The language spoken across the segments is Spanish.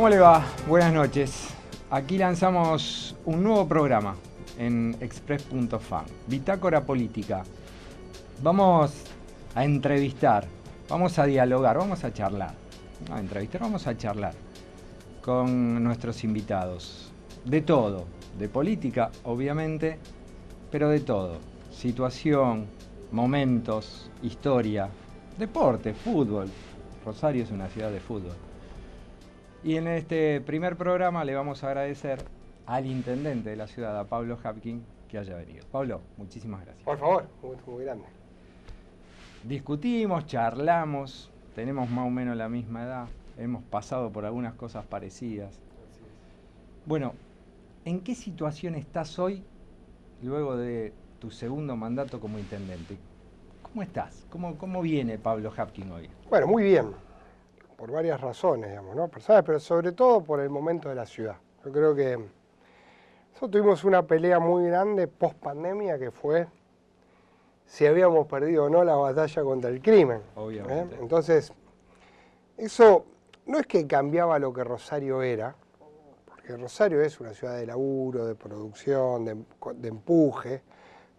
¿Cómo le va? Buenas noches. Aquí lanzamos un nuevo programa en express.fan, Bitácora Política. Vamos a entrevistar, vamos a dialogar, vamos a charlar. No a entrevistar, vamos a charlar con nuestros invitados. De todo, de política, obviamente, pero de todo. Situación, momentos, historia, deporte, fútbol. Rosario es una ciudad de fútbol. Y en este primer programa le vamos a agradecer al intendente de la ciudad, a Pablo Hapkin, que haya venido. Pablo, muchísimas gracias. Por favor, muy grande. Discutimos, charlamos, tenemos más o menos la misma edad, hemos pasado por algunas cosas parecidas. Bueno, ¿en qué situación estás hoy, luego de tu segundo mandato como intendente? ¿Cómo estás? ¿Cómo viene Pablo Hapkin hoy? Bueno, muy bien, por varias razones, digamos, ¿no? Personales, pero sobre todo por el momento de la ciudad. Yo creo que nosotros tuvimos una pelea muy grande post pandemia que fue si habíamos perdido o no la batalla contra el crimen. Obviamente. Entonces, eso no es que cambiaba lo que Rosario era, porque Rosario es una ciudad de laburo, de producción, de empuje,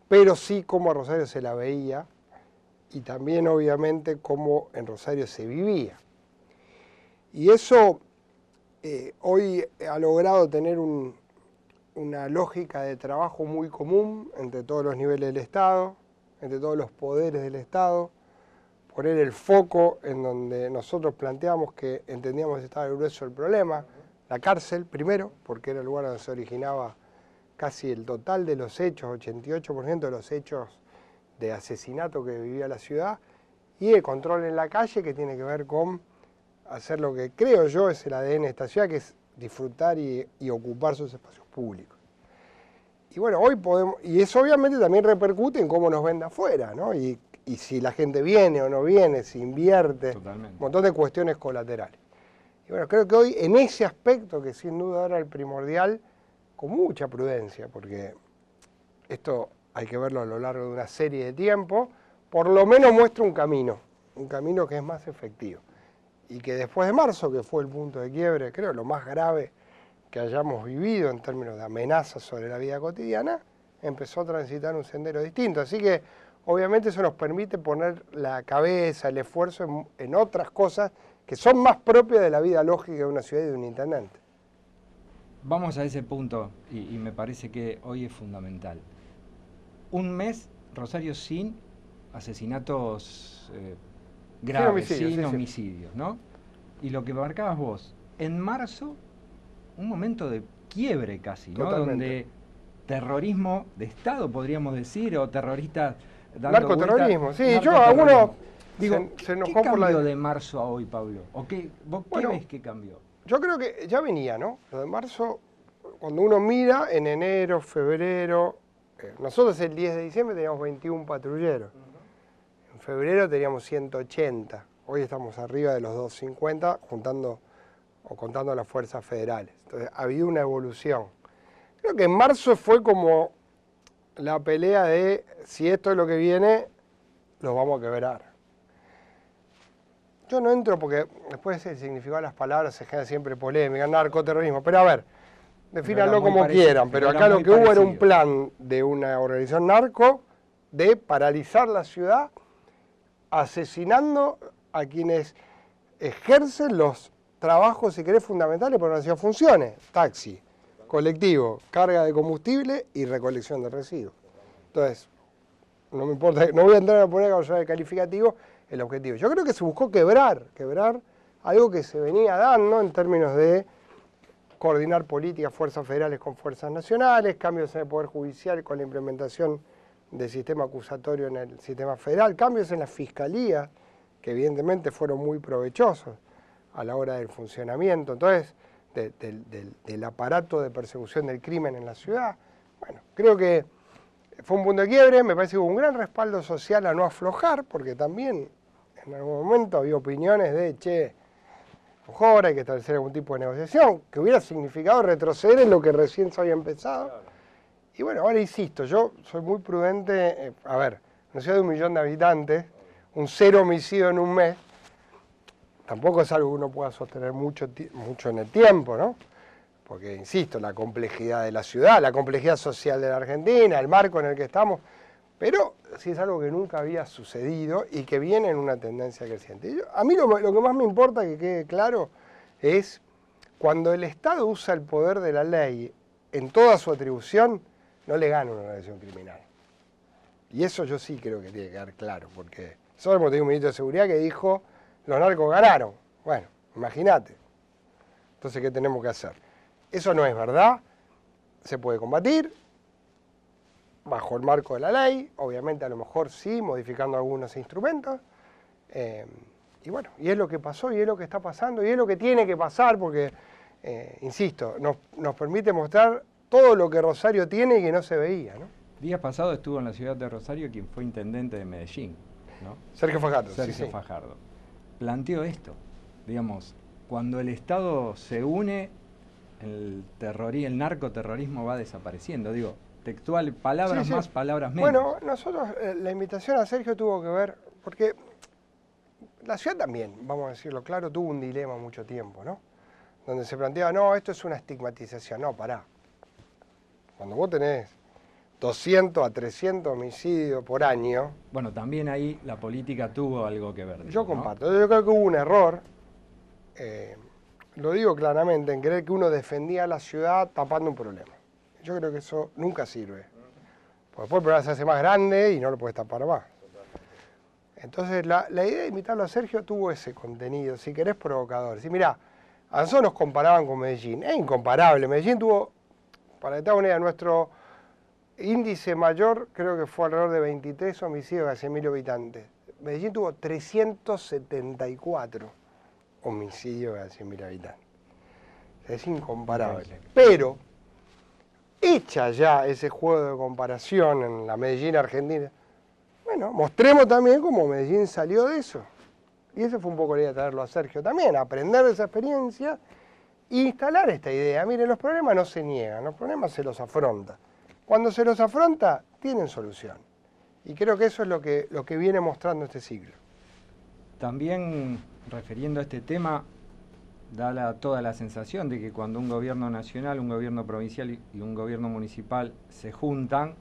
pero sí cómo a Rosario se la veía y también obviamente cómo en Rosario se vivía. Y eso hoy ha logrado tener una lógica de trabajo muy común entre todos los niveles del Estado, entre todos los poderes del Estado, poner el foco en donde nosotros planteamos que entendíamos que estaba el grueso del problema, la cárcel primero, porque era el lugar donde se originaba casi el total de los hechos, 88% de los hechos de asesinato que vivía la ciudad, y el control en la calle, que tiene que ver con hacer lo que creo yo es el ADN de esta ciudad, que es disfrutar y ocupar sus espacios públicos. Y bueno, hoy podemos, y eso obviamente también repercute en cómo nos ven de afuera, ¿no? Y si la gente viene o no viene, si invierte, Totalmente. un montón de cuestiones colaterales. Y bueno, creo que hoy en ese aspecto, que sin duda era el primordial, con mucha prudencia, porque esto hay que verlo a lo largo de una serie de tiempo, por lo menos muestra un camino que es más efectivo. Y que después de marzo, que fue el punto de quiebre, creo, lo más grave que hayamos vivido en términos de amenazas sobre la vida cotidiana, empezó a transitar un sendero distinto. Así que, obviamente, eso nos permite poner la cabeza, el esfuerzo en otras cosas que son más propias de la vida lógica de una ciudad y de un intendente. Vamos a ese punto, y me parece que hoy es fundamental. Un mes, Rosario, sin asesinatos graves, sin homicidios, ¿no? Y lo que marcabas vos, en marzo, un momento de quiebre casi, ¿no? Totalmente. Donde terrorismo de Estado, podríamos decir, o terroristas dando Narcoterrorismo, vuelta, sí, yo narcoterrorismo. alguno Digo, se ¿qué enojó cambió por la... de marzo a hoy, Pablo? ¿O vos qué ves que cambió? Yo creo que ya venía, ¿no? Lo de marzo, cuando uno mira en enero, febrero, nosotros el 10 de diciembre teníamos 21 patrulleros. En febrero teníamos 180. Hoy estamos arriba de los 250, contando las fuerzas federales. Entonces, ha habido una evolución. Creo que en marzo fue como la pelea de si esto es lo que viene, los vamos a quebrar. Yo no entro porque después el significado de las palabras se genera siempre polémica, narcoterrorismo. Pero a ver, defínanlo como quieran, pero acá lo que hubo era un plan de una organización narco de paralizar la ciudad, asesinando a quienes ejercen los trabajos, si querés, fundamentales para que una ciudad funcione. Taxi, colectivo, carga de combustible y recolección de residuos. Entonces, no me importa, no voy a entrar a poner el calificativo, el objetivo. Yo creo que se buscó quebrar algo que se venía dando en términos de coordinar políticas, fuerzas federales con fuerzas nacionales, cambios en el Poder Judicial con la implementación del sistema acusatorio en el sistema federal, cambios en la fiscalía, que evidentemente fueron muy provechosos a la hora del funcionamiento, entonces, del aparato de persecución del crimen en la ciudad. Bueno, creo que fue un punto de quiebre, me parece que hubo un gran respaldo social a no aflojar, porque también en algún momento había opiniones de, mejor hay que establecer algún tipo de negociación, que hubiera significado retroceder en lo que recién se había empezado. Y bueno, ahora insisto, yo soy muy prudente, una ciudad de 1 millón de habitantes, un 0 homicidio en un mes, tampoco es algo que uno pueda sostener mucho en el tiempo, ¿no? Porque, insisto, la complejidad de la ciudad, la complejidad social de la Argentina, el marco en el que estamos, pero sí es algo que nunca había sucedido y que viene en una tendencia creciente. A mí lo que más me importa que quede claro es cuando el Estado usa el poder de la ley en toda su atribución, no le gana una organización criminal. Y eso yo sí creo que tiene que quedar claro, porque nosotros hemos tenido un ministro de Seguridad que dijo, los narcos ganaron. Bueno, imagínate. Entonces, ¿qué tenemos que hacer? Eso no es verdad, se puede combatir bajo el marco de la ley, obviamente a lo mejor sí, modificando algunos instrumentos, y bueno, y es lo que pasó, y es lo que está pasando, y es lo que tiene que pasar, porque, insisto, nos permite mostrar todo lo que Rosario tiene y que no se veía, ¿no? Días pasados estuvo en la ciudad de Rosario quien fue intendente de Medellín, ¿no? Sergio Fajardo. Sergio sí. Fajardo. Planteó esto, digamos, cuando el Estado se une, el narcoterrorismo va desapareciendo, digo, textual, palabras más, palabras menos. Bueno, nosotros, la invitación a Sergio tuvo que ver, porque la ciudad también, vamos a decirlo claro, tuvo un dilema mucho tiempo, ¿no? Donde se planteaba, no, esto es una estigmatización, no, pará. Cuando vos tenés 200 a 300 homicidios por año... Bueno, también ahí la política tuvo algo que ver. Yo comparto, yo creo que hubo un error, lo digo claramente, en creer que uno defendía a la ciudad tapando un problema. Yo creo que eso nunca sirve. Porque después el problema se hace más grande y no lo puedes tapar más. Entonces la idea de invitarlo a Sergio tuvo ese contenido, si querés, provocador. Si mirá, a nosotros nos comparaban con Medellín, es incomparable. Medellín tuvo, para que te hagas una idea, nuestro índice mayor creo que fue alrededor de 23 homicidios a 100.000 habitantes. Medellín tuvo 374 homicidios a 100.000 habitantes. Es incomparable. Pero, hecha ya ese juego de comparación en la Medellín argentina, bueno, mostremos también cómo Medellín salió de eso. Y eso fue un poco la idea de traerlo a Sergio también, aprender de esa experiencia e instalar esta idea. Miren, los problemas no se niegan, los problemas se los afronta. Cuando se los afronta, tienen solución. Y creo que eso es lo que viene mostrando este ciclo. También, refiriendo a este tema, da toda la sensación de que cuando un gobierno nacional, un gobierno provincial y un gobierno municipal se juntan,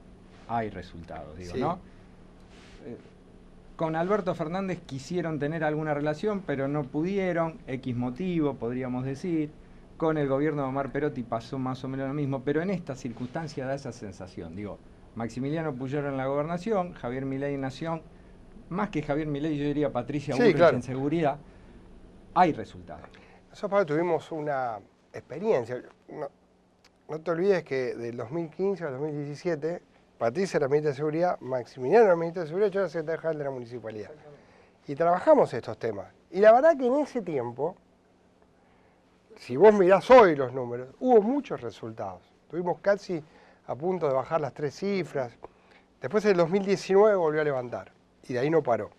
hay resultados, digo, sí. ¿no? Con Alberto Fernández quisieron tener alguna relación, pero no pudieron, X motivo, podríamos decir. Con el gobierno de Omar Perotti pasó más o menos lo mismo, pero en esta circunstancia da esa sensación. Digo, Maximiliano Puyaro en la gobernación, Javier Milei en Nación, más que Javier Milei, yo diría Patricia Bullrich en seguridad, hay resultados. Nosotros tuvimos una experiencia. No te olvides que del 2015 al 2017, Patricia era ministra de Seguridad, Maximiliano era ministro de Seguridad, yo era secretario general de la municipalidad. Y trabajamos estos temas. Y la verdad que en ese tiempo, si vos mirás hoy los números, hubo muchos resultados. Tuvimos casi a punto de bajar las 3 cifras. Después en el 2019 volvió a levantar. Y de ahí no paró.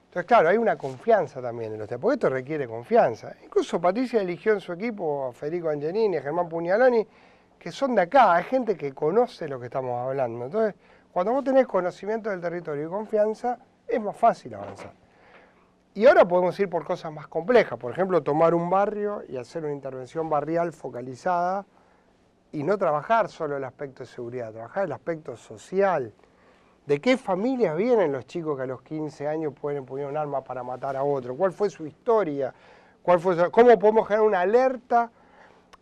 Entonces, claro, hay una confianza también en los temas, porque esto requiere confianza. Incluso Patricia eligió en su equipo a Federico Angelini, a Germán Pugnaloni, que son de acá, hay gente que conoce lo que estamos hablando. Entonces, cuando vos tenés conocimiento del territorio y confianza, es más fácil avanzar. Y ahora podemos ir por cosas más complejas, por ejemplo, tomar un barrio y hacer una intervención barrial focalizada y no trabajar solo el aspecto de seguridad, trabajar el aspecto social. ¿De qué familias vienen los chicos que a los 15 años pueden poner un arma para matar a otro? ¿Cuál fue su historia? ¿Cómo podemos generar una alerta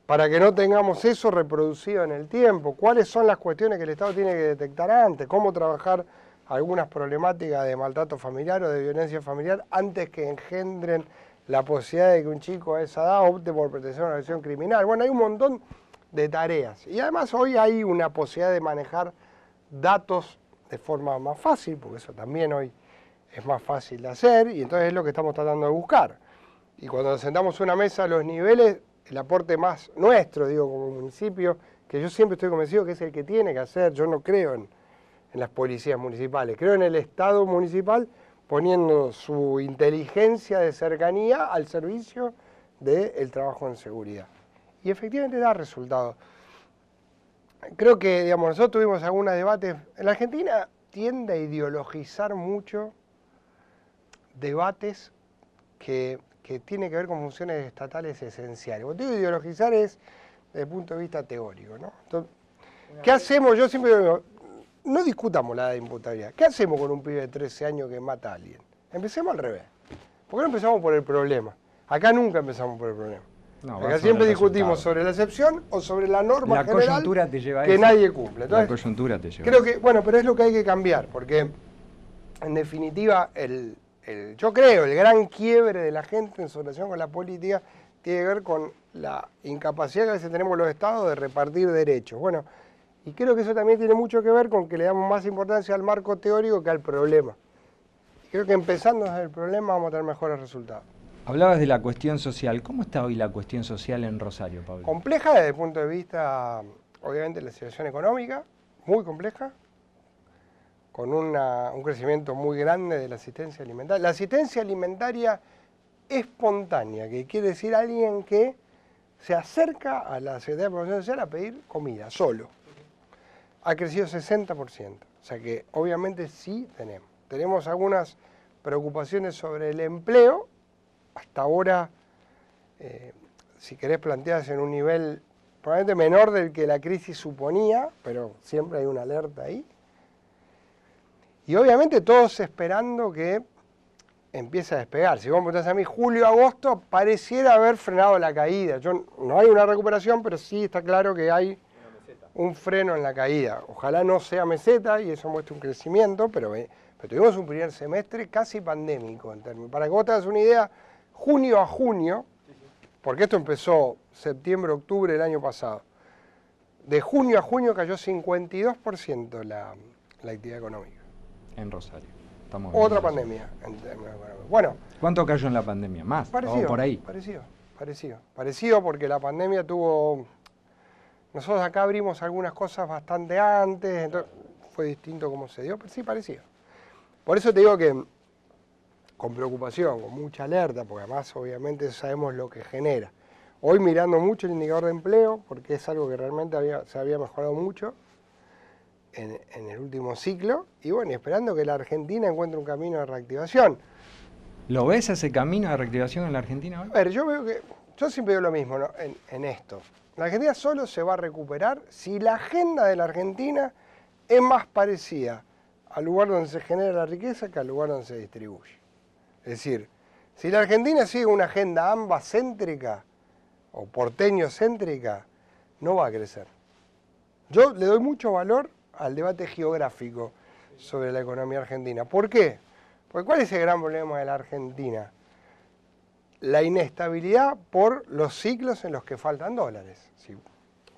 para que no tengamos eso reproducido en el tiempo? ¿Cuáles son las cuestiones que el Estado tiene que detectar antes? ¿Cómo trabajar algunas problemáticas de maltrato familiar o de violencia familiar antes que engendren la posibilidad de que un chico a esa edad opte por pertenecer a una organización criminal? Bueno, hay un montón de tareas. Y además hoy hay una posibilidad de manejar datos de forma más fácil, porque eso también hoy es más fácil de hacer, y entonces es lo que estamos tratando de buscar. Y cuando nos sentamos a una mesa a los niveles, el aporte más nuestro, digo, como municipio, que yo siempre estoy convencido que es el que tiene que hacer, yo no creo en las policías municipales, creo en el Estado municipal poniendo su inteligencia de cercanía al servicio del trabajo en seguridad. Y efectivamente da resultados. Creo que, digamos, nosotros tuvimos algunos debates. En la Argentina tiende a ideologizar mucho debates que que tiene que ver con funciones estatales esenciales. Cuando digo ideologizar es desde el punto de vista teórico, ¿no? Entonces, ¿qué hacemos? Yo siempre digo, no discutamos la edad de imputabilidad. ¿Qué hacemos con un pibe de 13 años que mata a alguien? Empecemos al revés. ¿Por qué no empezamos por el problema? Acá nunca empezamos por el problema. No, acá siempre discutimos sobre la excepción o sobre la norma general que nadie cumple. Entonces, la coyuntura te lleva. Creo que, bueno, pero es lo que hay que cambiar, porque en definitiva yo creo el gran quiebre de la gente en su relación con la política tiene que ver con la incapacidad que a veces tenemos los estados de repartir derechos. Bueno, y creo que eso también tiene mucho que ver con que le damos más importancia al marco teórico que al problema. Y creo que empezando desde el problema vamos a tener mejores resultados. Hablabas de la cuestión social. ¿Cómo está hoy la cuestión social en Rosario, Pablo? Compleja desde el punto de vista, obviamente, de la situación económica, muy compleja, con un crecimiento muy grande de la asistencia alimentaria. La asistencia alimentaria espontánea, que quiere decir alguien que se acerca a la Secretaría de Promoción Social a pedir comida, solo. Ha crecido 60%. O sea que obviamente sí tenemos. Tenemos algunas preocupaciones sobre el empleo, hasta ahora, si querés plantearse en un nivel probablemente menor del que la crisis suponía, pero siempre hay una alerta ahí. Y obviamente todos esperando que empiece a despegar. Si vos me preguntás a mí, julio, agosto, pareciera haber frenado la caída. No hay una recuperación, pero sí está claro que hay un freno en la caída. Ojalá no sea meseta y eso muestre un crecimiento, pero tuvimos un primer semestre casi pandémico. Para que vos te hagas una idea, junio a junio, porque esto empezó septiembre, octubre del año pasado, de junio a junio cayó 52% la actividad económica. En Rosario. Otra pandemia. Bueno, ¿cuánto cayó en la pandemia? ¿Más? Parecido, ¿O por ahí? Parecido porque la pandemia tuvo... Nosotros acá abrimos algunas cosas bastante antes, entonces fue distinto cómo se dio, pero sí parecido. Por eso te digo que con preocupación, con mucha alerta, porque además obviamente sabemos lo que genera. Hoy mirando mucho el indicador de empleo, porque es algo que realmente se había mejorado mucho en el último ciclo, y bueno, esperando que la Argentina encuentre un camino de reactivación. ¿Lo ves ese camino de reactivación en la Argentina hoy? A ver, yo siempre digo lo mismo, ¿no? en esto. La Argentina solo se va a recuperar si la agenda de la Argentina es más parecida al lugar donde se genera la riqueza que al lugar donde se distribuye. Es decir, si la Argentina sigue una agenda ambacéntrica o porteño-céntrica, no va a crecer. Yo le doy mucho valor al debate geográfico sobre la economía argentina. ¿Por qué? Porque ¿cuál es el gran problema de la Argentina? La inestabilidad por los ciclos en los que faltan dólares. Si de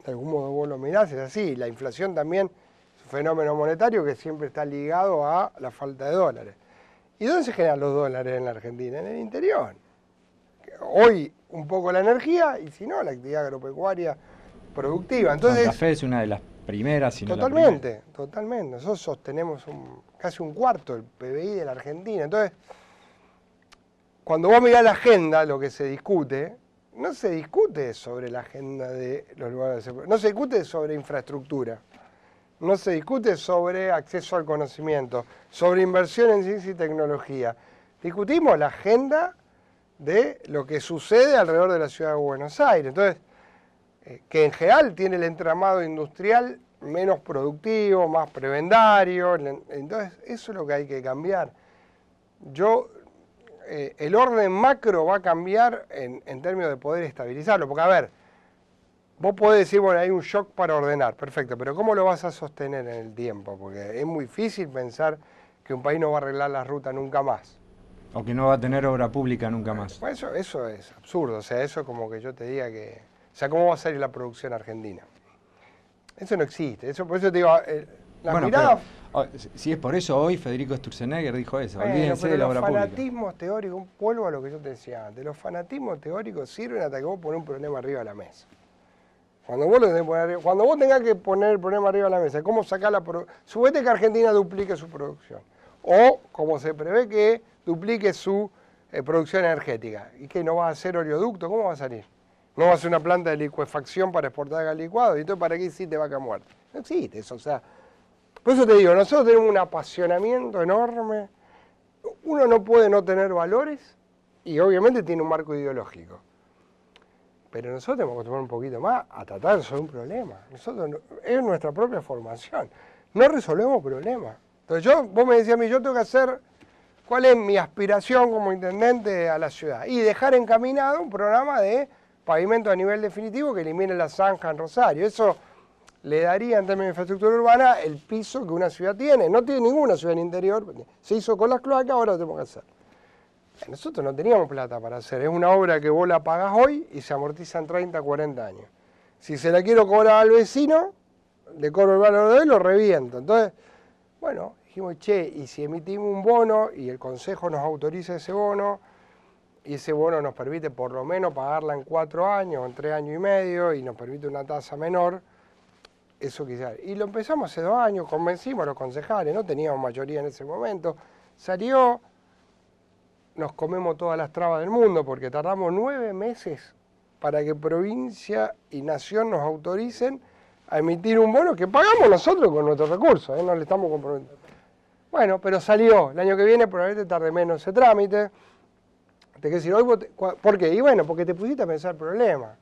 algún modo vos lo mirás, es así. La inflación también es un fenómeno monetario que siempre está ligado a la falta de dólares. ¿Y dónde se generan los dólares en la Argentina? En el interior. Hoy un poco la energía y si no, la actividad agropecuaria productiva. Entonces, Santa Fe es una de las primeras, si no totalmente, la primera. Totalmente. Nosotros sostenemos casi un cuarto del PBI de la Argentina. Entonces, cuando vos mirás la agenda, lo que se discute, no se discute sobre la agenda de los lugares de seguridad, no se discute sobre infraestructura, no se discute sobre acceso al conocimiento, sobre inversión en ciencia y tecnología. Discutimos la agenda de lo que sucede alrededor de la ciudad de Buenos Aires. Entonces, que en general tiene el entramado industrial menos productivo, más prebendario. Entonces, eso es lo que hay que cambiar. El orden macro va a cambiar en términos de poder estabilizarlo. Porque, a ver, vos podés decir, bueno, hay un shock para ordenar, perfecto, pero ¿cómo lo vas a sostener en el tiempo? Porque es muy difícil pensar que un país no va a arreglar la ruta nunca más. O que no va a tener obra pública nunca más. Bueno, eso es absurdo. O sea, eso es como que yo te diga que... O sea, ¿cómo va a salir la producción argentina? Eso no existe. Por eso te digo, mirada... Pero, si es por eso, hoy Federico Sturzenegger dijo eso. Olvídense de la obra pública. Los fanatismos teóricos, vuelvo a lo que yo te decía antes, los fanatismos teóricos sirven hasta que vos pones un problema arriba de la mesa. Cuando vos tengas que poner el problema arriba de la mesa, ¿cómo sacar la producción? Suponete que Argentina duplique su producción. O, como se prevé, que duplique su producción energética. ¿Y qué? ¿No va a hacer oleoducto? ¿Cómo va a salir? ¿No va a hacer una planta de licuefacción para exportar gas licuado? ¿Y entonces para qué existe vaca muerta? No existe eso, o sea... Por eso te digo, nosotros tenemos un apasionamiento enorme. Uno no puede no tener valores y obviamente tiene un marco ideológico. Pero nosotros tenemos que tomar un poquito más a tratar de resolver un problema. Nosotros, es nuestra propia formación. No resolvemos problemas. Entonces vos me decías a mí, yo tengo que hacer, ¿cuál es mi aspiración como intendente a la ciudad? Y dejar encaminado un programa de pavimento a nivel definitivo que elimine la zanja en Rosario. Eso le daría en términos de infraestructura urbana el piso que una ciudad tiene. No tiene ninguna ciudad en el interior. Se hizo con las cloacas, ahora lo tenemos que hacer. Nosotros no teníamos plata para hacer. Es una obra que vos la pagás hoy y se amortiza en 30, 40 años. Si se la quiero cobrar al vecino, le cobro el valor de él, lo reviento. Entonces, bueno, dijimos, che, y si emitimos un bono y el Consejo nos autoriza ese bono, y ese bono nos permite por lo menos pagarla en 4 años o en 3 años y medio y nos permite una tasa menor, eso quizás. Y lo empezamos hace 2 años, convencimos a los concejales, no teníamos mayoría en ese momento, salió, nos comemos todas las trabas del mundo porque tardamos 9 meses para que provincia y nación nos autoricen a emitir un bono que pagamos nosotros con nuestros recursos, no le estamos comprometiendo. Bueno, pero salió, el año que viene probablemente tarde menos ese trámite. Te quiero decir, hoy ¿por qué? Y bueno, porque te pusiste a pensar el problema.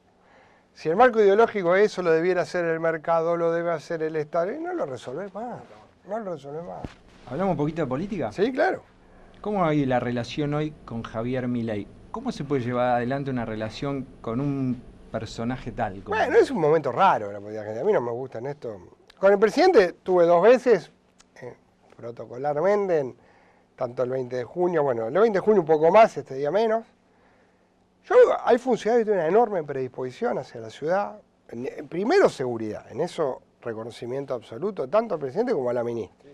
Si el marco ideológico eso lo debiera hacer el mercado, lo debe hacer el Estado, no lo resolvés más, no lo resolvés más. ¿Hablamos un poquito de política? Sí, claro. ¿Cómo hay la relación hoy con Javier Milei? ¿Cómo se puede llevar adelante una relación con un personaje tal? Bueno, es un momento raro la política argentina. A mí no me gusta en esto. Con el presidente tuve 2 veces, protocolarmente, tanto el 20 de junio, bueno, el 20 de junio un poco más, este día menos. Hay funcionarios que tienen una enorme predisposición hacia la ciudad. Primero, seguridad. En eso, reconocimiento absoluto, tanto al presidente como a la ministra.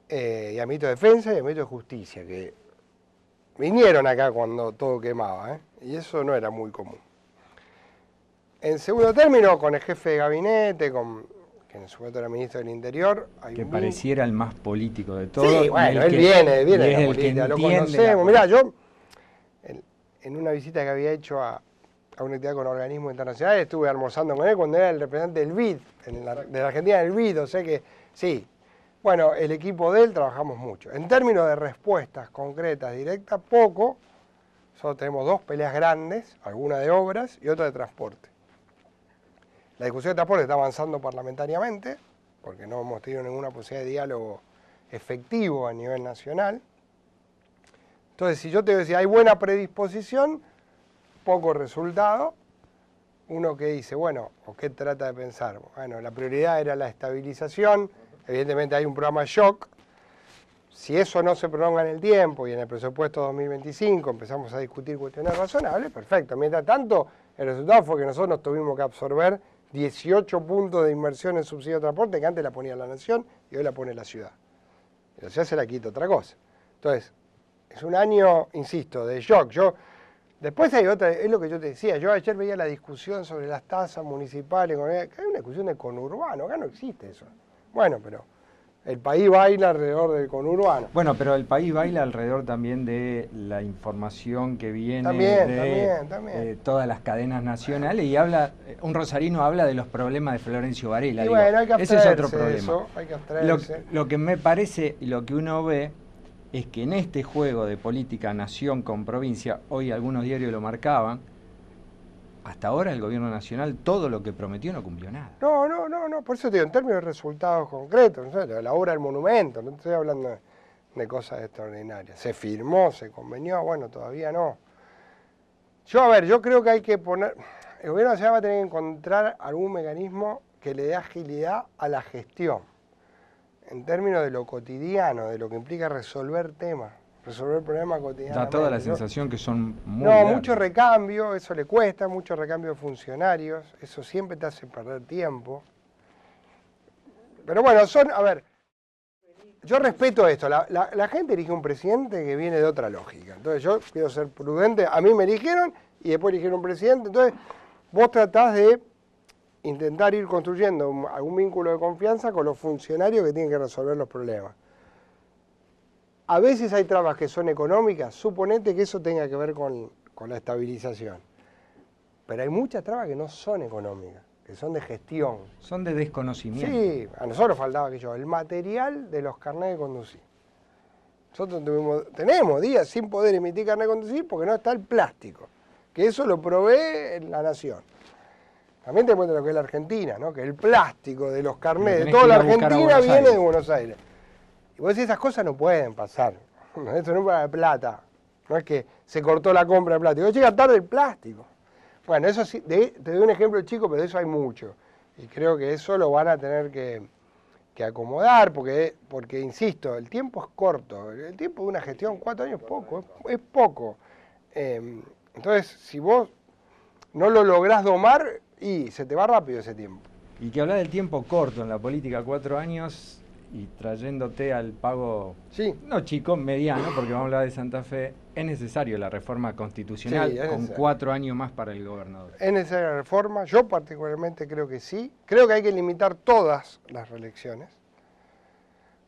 Y a ministro de Defensa y a ministro de Justicia, que vinieron acá cuando todo quemaba, y eso no era muy común. En segundo término, con el jefe de gabinete, que en su momento era ministro del Interior. Que pareciera el más político de todos. Sí, bueno, él viene de la política, lo conocemos. Mirá, yo, en una visita que había hecho a una entidad con organismos internacionales, estuve almorzando con él cuando era el representante del BID, de la Argentina del BID, o sea que, sí. Bueno, el equipo de él trabajamos mucho. En términos de respuestas concretas, directas, poco. Solo tenemos 2 peleas grandes, alguna de obras y otra de transporte. La discusión de transporte está avanzando parlamentariamente, porque no hemos tenido ninguna posibilidad de diálogo efectivo a nivel nacional. Entonces, si yo te decía, hay buena predisposición, poco resultado. Uno que dice, bueno, ¿o qué trata de pensar? Bueno, la prioridad era la estabilización. Evidentemente hay un programa de shock. Si eso no se prolonga en el tiempo y en el presupuesto 2025 empezamos a discutir cuestiones razonables, perfecto. Mientras tanto, el resultado fue que nosotros tuvimos que absorber 18 puntos de inversión en subsidio de transporte que antes la ponía la Nación y hoy la pone la ciudad. Y la ciudad se la quita otra cosa. Entonces, es un año, insisto, de shock. Después hay otra, es lo que yo te decía, yo ayer veía la discusión sobre las tasas municipales, hay una discusión de conurbano, acá no existe eso. Bueno, pero el país baila alrededor del conurbano. Bueno, pero el país baila alrededor también de la información que viene también. Todas las cadenas nacionales y un rosarino habla de los problemas de Florencio Varela. Y bueno, hay que ese es otro problema. Eso, hay que abstraerse. Lo que me parece y lo que uno ve es que en este juego de política nación con provincia, hoy algunos diarios lo marcaban, hasta ahora el gobierno nacional todo lo que prometió no cumplió nada. No, por eso te digo, en términos de resultados concretos, ¿no? La obra del monumento, no estoy hablando de cosas extraordinarias. Se firmó, se convenió, bueno, todavía no. Yo creo que hay que poner, el gobierno nacional va a tener que encontrar algún mecanismo que le dé agilidad a la gestión, en términos de lo cotidiano, de lo que implica resolver temas. Resolver problemas cotidianos. Da toda la sensación que son muy mucho recambio, eso le cuesta, mucho recambio de funcionarios, eso siempre te hace perder tiempo. Pero bueno, yo respeto esto, la gente elige un presidente que viene de otra lógica, entonces yo quiero ser prudente, a mí me eligieron y después eligieron un presidente, entonces vos tratás de intentar ir construyendo algún vínculo de confianza con los funcionarios que tienen que resolver los problemas. A veces hay trabas que son económicas, suponete que eso tenga que ver con la estabilización. Pero hay muchas trabas que no son económicas, que son de gestión. Son de desconocimiento. Sí, a nosotros faltaba el material de los carnets de conducir. Nosotros tenemos días sin poder emitir carnet de conducir porque no está el plástico, que eso lo provee la nación. También te cuento lo que es la Argentina, ¿no? Que el plástico de los carnets de toda la Argentina viene de Buenos Aires. Y vos decís, esas cosas no pueden pasar. Eso no es para plata. No es que se cortó la compra de plástico. Llega tarde el plástico. Bueno, eso sí, te doy un ejemplo chico, pero de eso hay mucho. Y creo que eso lo van a tener que acomodar, porque, insisto, el tiempo es corto. El tiempo de una gestión, 4 años, es poco. Entonces, si vos no lo lográs domar, y se te va rápido ese tiempo. Y que hablar del tiempo corto en la política, 4 años, y trayéndote al pago, sí, no chico, mediano, porque vamos a hablar de Santa Fe, es necesario la reforma constitucional, sí, con 4 años más para el gobernador. Es necesaria la reforma, yo particularmente creo que sí. Creo que hay que limitar todas las reelecciones,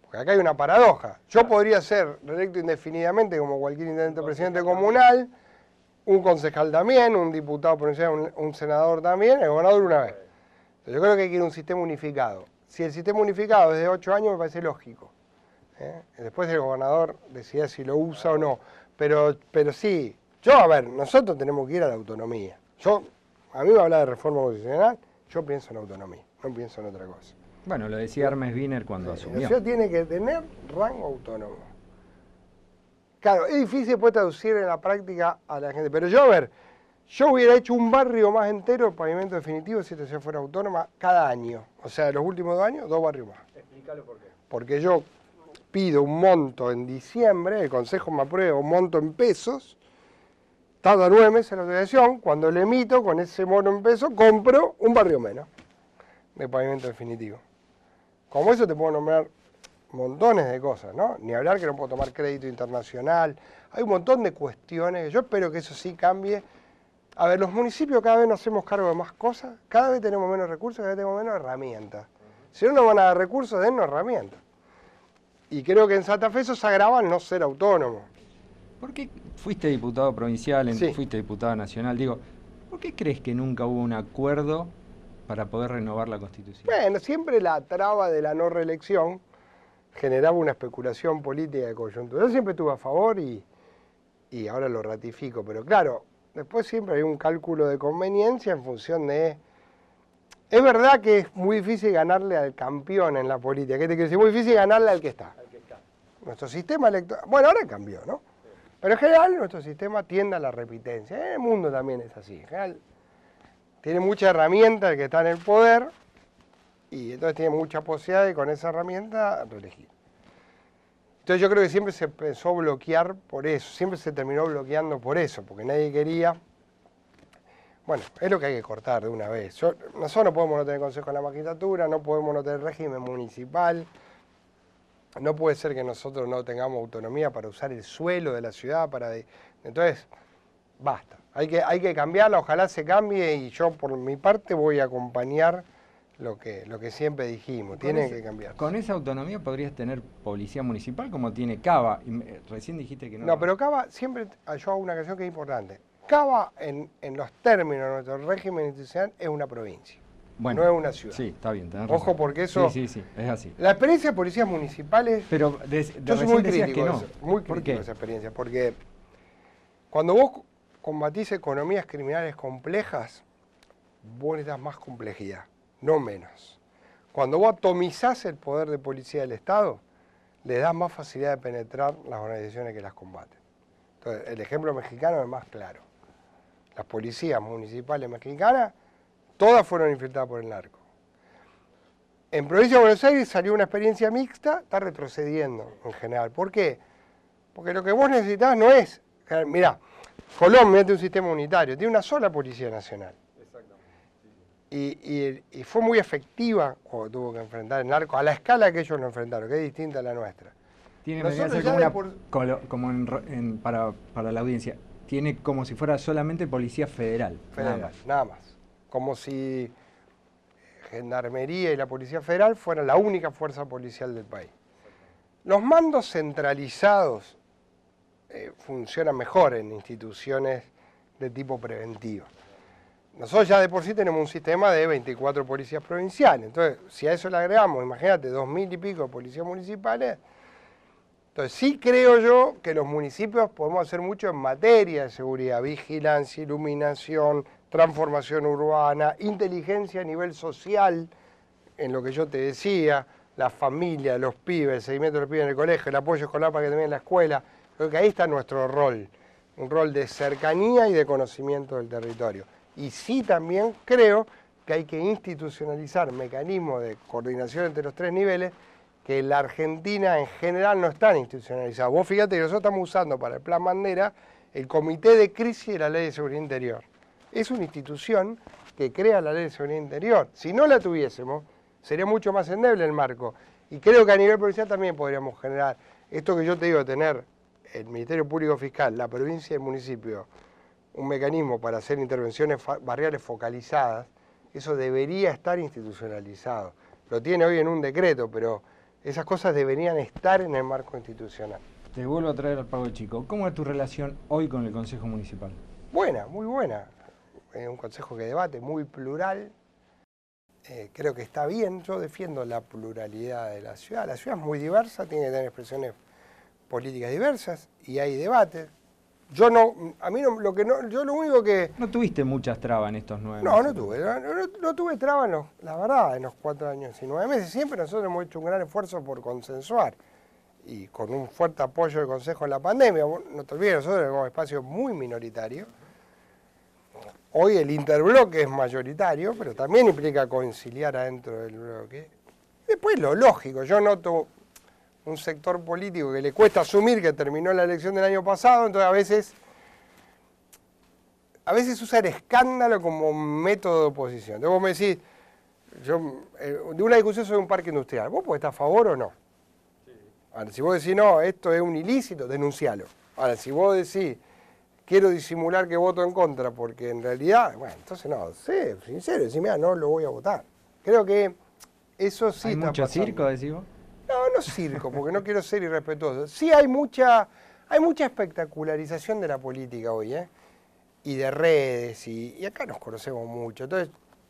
porque acá hay una paradoja. Yo podría ser reelecto indefinidamente como cualquier intendente presidente comunal, un concejal también, un diputado provincial, un senador también, el gobernador una vez. Entonces, yo creo que hay que ir a un sistema unificado. Si el sistema unificado es de 8 años, me parece lógico. Después el gobernador decide si lo usa o no. Pero sí, nosotros tenemos que ir a la autonomía. A mí me habla de reforma constitucional, yo pienso en autonomía, no pienso en otra cosa. Bueno, lo decía Hermes Wiener cuando asumió. La ciudad tiene que tener rango autónomo. Claro, es difícil después traducir en la práctica a la gente, pero yo hubiera hecho un barrio más entero, pavimento definitivo, si esta ciudad fuera autónoma, cada año. O sea, los últimos 2 años, 2 barrios más. Explícalo por qué. Porque yo pido un monto en diciembre, el Consejo me aprueba un monto en pesos, tarda 9 meses en la autorización, cuando le emito con ese monto en pesos, compro un barrio menos de pavimento definitivo. Como eso te puedo nombrar montones de cosas, ¿no? Ni hablar que no puedo tomar crédito internacional. Hay un montón de cuestiones. Yo espero que eso sí cambie. A ver, los municipios cada vez nos hacemos cargo de más cosas, cada vez tenemos menos recursos, cada vez tenemos menos herramientas. Si no nos van a dar recursos, dennos herramientas. Y creo que en Santa Fe eso se agrava al no ser autónomo. ¿Por qué fuiste diputado provincial, sí, fuiste diputado nacional? Digo, ¿por qué crees que nunca hubo un acuerdo para poder renovar la Constitución? Bueno, siempre la traba de la no reelección generaba una especulación política de coyuntura. Yo siempre estuve a favor y ahora lo ratifico, pero claro, después siempre hay un cálculo de conveniencia en función de... Es verdad que es muy difícil ganarle al campeón en la política. ¿Qué te quiero decir? Muy difícil ganarle al que está. Nuestro sistema electoral... Bueno, ahora cambió, ¿no? Pero en general nuestro sistema tiende a la repitencia. En el mundo también es así. En general tiene mucha herramienta el que está en el poder y entonces tiene mucha posibilidad de con esa herramienta reelegir. Entonces yo creo que siempre se empezó a bloquear por eso, siempre se terminó bloqueando por eso, porque nadie quería... Bueno, es lo que hay que cortar de una vez. Nosotros no podemos no tener consejo en la magistratura, no podemos no tener régimen municipal, no puede ser que nosotros no tengamos autonomía para usar el suelo de la ciudad, entonces, basta. Hay que cambiarla, ojalá se cambie y yo por mi parte voy a acompañar lo que siempre dijimos, tiene que cambiar. ¿Con esa autonomía podrías tener policía municipal como tiene Cava? Recién dijiste que no. No, pero Cava, siempre yo hago una canción que es importante. Cava, en los términos de nuestro régimen institucional, es una provincia, bueno, no es una ciudad. Sí, está bien, tenés razón. Ojo, porque eso... Sí, es así. La experiencia de policías municipales... Pero yo soy muy crítico de eso, muy crítico de esa experiencia, porque cuando vos combatís economías criminales complejas, vos necesitas más complejidad, no menos. Cuando vos atomizás el poder de policía del Estado, le das más facilidad de penetrar las organizaciones que las combaten. Entonces, el ejemplo mexicano es más claro. Las policías municipales mexicanas, todas fueron infiltradas por el narco. En Provincia de Buenos Aires salió una experiencia mixta, está retrocediendo en general. ¿Por qué? Porque lo que vos necesitás no es... Mirá, Colombia tiene un sistema unitario, tiene una sola Policía Nacional. Y fue muy efectiva cuando tuvo que enfrentar el narco, a la escala que ellos lo enfrentaron, que es distinta a la nuestra. Tiene para la audiencia, tiene como si fuera solamente Policía Federal. Nada más. Como si Gendarmería y la Policía Federal fueran la única fuerza policial del país. Los mandos centralizados funcionan mejor en instituciones de tipo preventivo. Nosotros ya de por sí tenemos un sistema de 24 policías provinciales. Entonces, si a eso le agregamos, imagínate, 2000 y pico de policías municipales, Entonces, sí creo yo que los municipios podemos hacer mucho en materia de seguridad, vigilancia, iluminación, transformación urbana, inteligencia a nivel social, en lo que yo te decía, la familia, los pibes, el seguimiento de los pibes en el colegio, el apoyo escolar para que terminen en la escuela. Creo que ahí está nuestro rol, un rol de cercanía y de conocimiento del territorio. Y sí también creo que hay que institucionalizar mecanismos de coordinación entre los tres niveles que en la Argentina en general no están institucionalizados. Vos fíjate que nosotros estamos usando para el Plan Bandera el Comité de Crisis de la Ley de Seguridad Interior. Es una institución que crea la Ley de Seguridad Interior. Si no la tuviésemos, sería mucho más endeble el marco. Y creo que a nivel provincial también podríamos generar esto que yo te digo, tener el Ministerio Público Fiscal, la provincia y el municipio, un mecanismo para hacer intervenciones barriales focalizadas. Eso debería estar institucionalizado. Lo tiene hoy en un decreto, pero esas cosas deberían estar en el marco institucional. Te vuelvo a traer al Pago Chico. ¿Cómo es tu relación hoy con el Consejo Municipal? Buena, muy buena. Es un consejo que debate, muy plural. Creo que está bien. Yo defiendo la pluralidad de la ciudad. La ciudad es muy diversa, tiene que tener expresiones políticas diversas y hay debates. Yo no, a mí no, yo lo único que... No tuviste muchas trabas en estos 9 meses. No tuve trabas, la verdad, en los 4 años y 9 meses. Siempre nosotros hemos hecho un gran esfuerzo por consensuar y con un fuerte apoyo del Consejo en la pandemia. No te olvides, nosotros tenemos un espacio muy minoritario. Hoy el interbloque es mayoritario, pero también implica conciliar adentro del bloque. Después lo lógico, yo noto un sector político que le cuesta asumir que terminó la elección del año pasado, entonces a veces usa el escándalo como método de oposición. Entonces vos me decís, de una discusión sobre un parque industrial, ¿vos podés estar a favor o no? Sí. Ahora, si vos decís, no, esto es un ilícito, denuncialo. Ahora, si vos decís, quiero disimular que voto en contra, porque en realidad, bueno, entonces no, sé, sincero, decís, mira, no lo voy a votar. Creo que eso sí está pasando. ¿Hay mucho circo, decís vos? No circo, porque no quiero ser irrespetuoso. Sí hay mucha espectacularización de la política hoy, y de redes, y acá nos conocemos mucho. Entonces,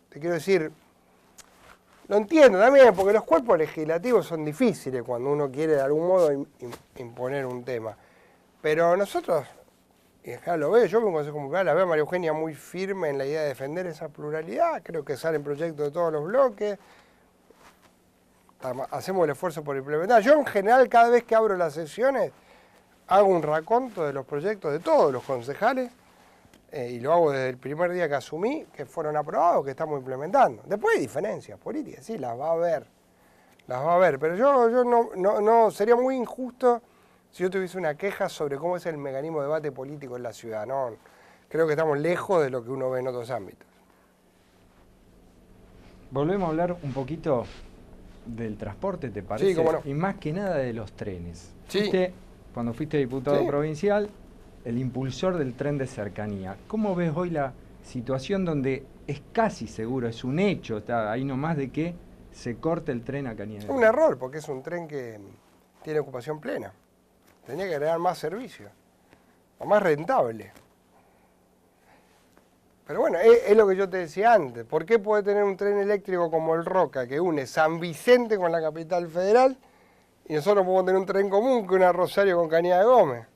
te quiero decir, lo entiendo también, porque los cuerpos legislativos son difíciles cuando uno quiere de algún modo imponer un tema. Pero nosotros, y acá lo veo, yo me consejo municipal, la veo a María Eugenia muy firme en la idea de defender esa pluralidad, creo que salen proyectos de todos los bloques, hacemos el esfuerzo por implementar. Yo en general cada vez que abro las sesiones hago un raconto de los proyectos de todos los concejales y lo hago desde el primer día que asumí, que fueron aprobados, que estamos implementando. Después hay diferencias políticas, sí, las va a haber, pero yo no sería muy injusto si yo tuviese una queja sobre cómo es el mecanismo de debate político en la ciudad. No, creo que estamos lejos de lo que uno ve en otros ámbitos. Volvemos a hablar un poquito del transporte, ¿te parece? Sí, cómo no. Y más que nada de los trenes. Sí. Cuando fuiste diputado provincial, el impulsor del tren de cercanía. ¿Cómo ves hoy la situación donde es casi seguro, es un hecho, está ahí nomás de que se corte el tren a Cañada? Es un error, porque es un tren que tiene ocupación plena. Tenía que agregar más servicio, o más rentable. Pero bueno, es lo que yo te decía antes. ¿Por qué puede tener un tren eléctrico como el Roca, que une San Vicente con la capital federal, y nosotros podemos tener un tren común que une a Rosario con Cañada de Gómez?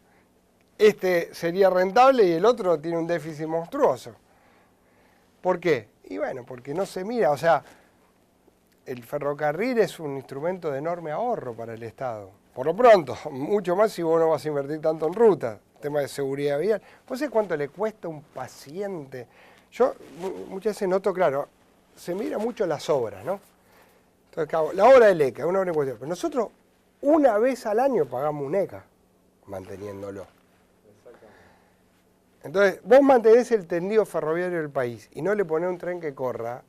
Este sería rentable y el otro tiene un déficit monstruoso. ¿Por qué? Y bueno, porque no se mira, o sea, el ferrocarril es un instrumento de enorme ahorro para el Estado. Por lo pronto, mucho más si vos no vas a invertir tanto en ruta. Tema de seguridad vial. ¿Vos sabés cuánto le cuesta a un paciente? Yo muchas veces noto, claro, se mira mucho las obras, ¿no? Entonces, la obra del ECA es una obra en cuestión. Pero nosotros una vez al año pagamos un ECA manteniéndolo. Entonces, vos mantenés el tendido ferroviario del país y no le ponés un tren que corra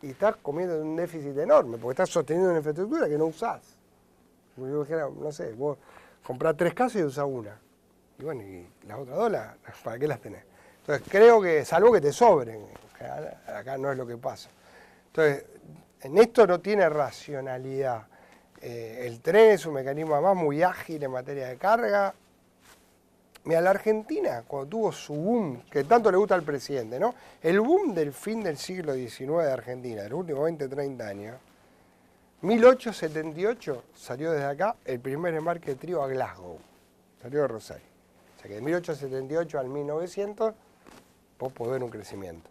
y estás comiendo un déficit enorme porque estás sosteniendo una infraestructura que no usás. No sé, vos comprás 3 casas y usás una. Y bueno, y las otras 2, ¿para qué las tenés? Entonces creo que, salvo que te sobren, acá no es lo que pasa. Entonces, en esto no tiene racionalidad. El tren es un mecanismo además muy ágil en materia de carga. Mira, la Argentina, cuando tuvo su boom, que tanto le gusta al presidente, ¿no? El boom del fin del siglo XIX de Argentina, de los últimos 20, 30 años, 1878 salió desde acá el primer embarque de trigo a Glasgow. Salió de Rosario. O sea que de 1878 al 1900 vos podés ver un crecimiento.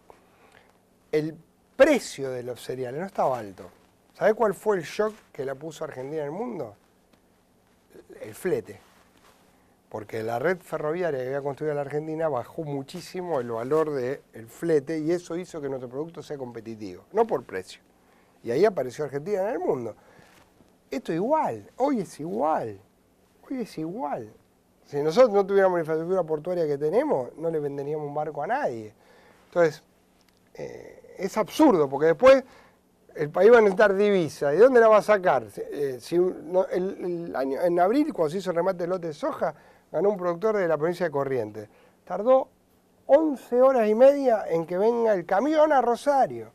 El precio de los cereales no estaba alto. ¿Sabés cuál fue el shock que la puso Argentina en el mundo? El flete. Porque la red ferroviaria que había construido la Argentina bajó muchísimo el valor del flete y eso hizo que nuestro producto sea competitivo, no por precio. Y ahí apareció Argentina en el mundo. Esto es igual, hoy es igual, hoy es igual. Si nosotros no tuviéramos la infraestructura portuaria que tenemos, no le venderíamos un barco a nadie. Entonces, es absurdo, porque después el país va a necesitar divisa. ¿Y dónde la va a sacar? En abril, cuando se hizo el remate del lote de soja, ganó un productor de la provincia de Corrientes. Tardó 11 horas y media en que venga el camión a Rosario.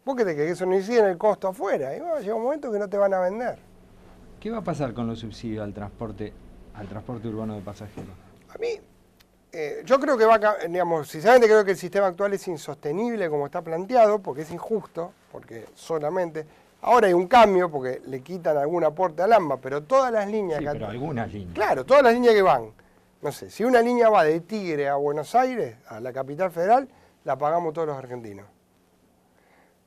¿Vos qué te crees que eso no incide en el costo afuera? Y bueno, llega un momento que no te van a vender. ¿Qué va a pasar con los subsidios al transporte urbano de pasajeros? A mí, yo creo que va a, digamos, sinceramente creo que el sistema actual es insostenible como está planteado, porque es injusto, porque solamente... Ahora hay un cambio, porque le quitan algún aporte al AMBA, pero todas las líneas... Sí, pero algunas líneas. Claro, todas las líneas que van. No sé, si una línea va de Tigre a Buenos Aires, a la capital federal, la pagamos todos los argentinos.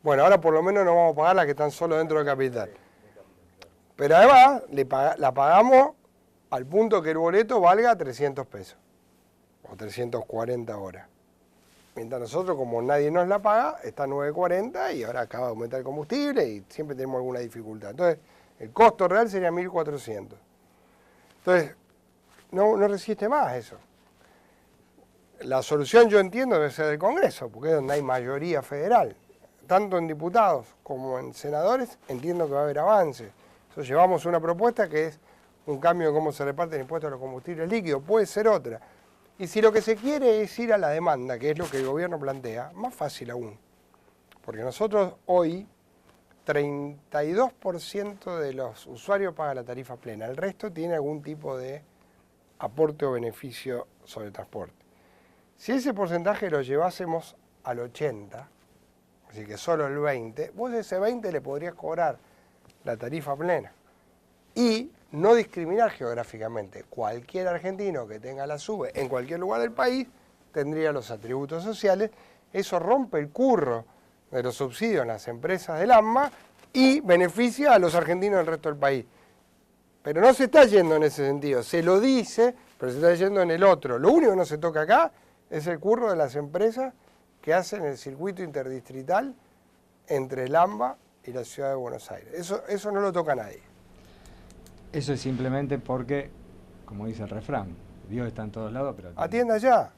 Bueno, ahora por lo menos no vamos a pagar las que están solo dentro de capital. Pero además la pagamos al punto que el boleto valga 300 pesos. O 340 horas. Mientras nosotros, como nadie nos la paga, está a 9.40 y ahora acaba de aumentar el combustible y siempre tenemos alguna dificultad. Entonces, el costo real sería 1.400. Entonces, no resiste más eso. La solución, yo entiendo, debe ser del Congreso, porque es donde hay mayoría federal. Tanto en diputados como en senadores, entiendo que va a haber avances. Entonces, llevamos una propuesta que es un cambio en cómo se reparte el impuesto a los combustibles líquidos, puede ser otra. Y si lo que se quiere es ir a la demanda, que es lo que el gobierno plantea, más fácil aún. Porque nosotros hoy, 32% de los usuarios pagan la tarifa plena, el resto tiene algún tipo de aporte o beneficio sobre el transporte. Si ese porcentaje lo llevásemos al 80%, así que solo el 20%, vos de ese 20% le podrías cobrar la tarifa plena. Y no discriminar geográficamente. Cualquier argentino que tenga la SUBE en cualquier lugar del país tendría los atributos sociales. Eso rompe el curro de los subsidios en las empresas del AMBA y beneficia a los argentinos del resto del país. Pero no se está yendo en ese sentido. Se lo dice, pero se está yendo en el otro. Lo único que no se toca acá es el curro de las empresas que hacen el circuito interdistrital entre el AMBA y la ciudad de Buenos Aires. Eso no lo toca a nadie. Eso es simplemente porque, como dice el refrán, Dios está en todos lados, pero... Atienda ya.